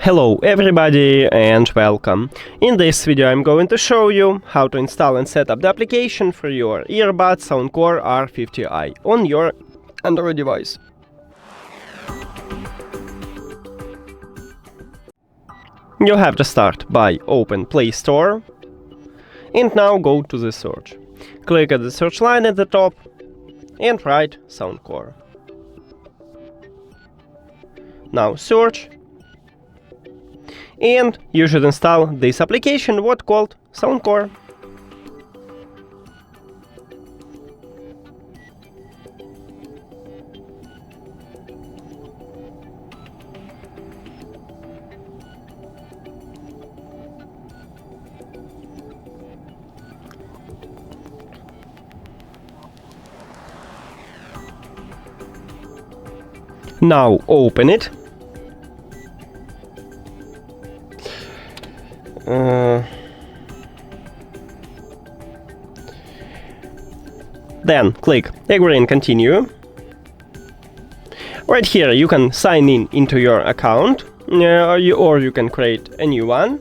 Hello everybody and welcome. In this video I'm going to show you how to install and set up the application for your Earbuds SOUNDCORE R50i on your Android device. You have to start by open Play Store and now go to the search. Click at the search line at the top and write SOUNDCORE. Now search. And you should install this application, what called SOUNDCORE. Now open it. Then click Agree and Continue. Right here you can sign in into your account, or you can create a new one.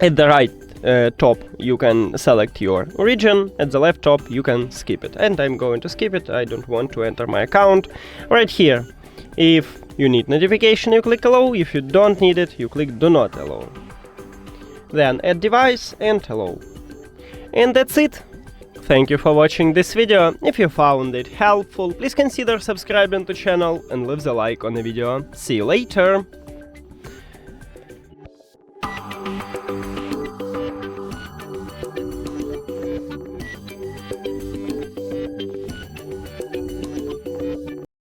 At the right top you can select your region, at the left top you can skip it. And I'm going to skip it, I don't want to enter my account. Right here, if you need notification you click Allow, if you don't need it you click Do Not Allow. Then add device and allow. And that's it. Thank you for watching this video. If you found it helpful, please consider subscribing to the channel and leave the like on the video. See you later!